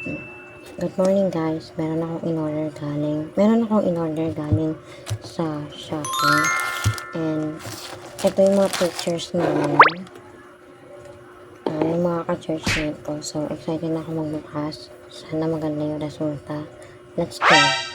Good morning guys. Meron akong in-order galing sa Shopee. And ito yung mga pictures namin. Yung mga ka-church mate ko. So excited na ako magbukas. Sana maganda yung resulta. Let's go.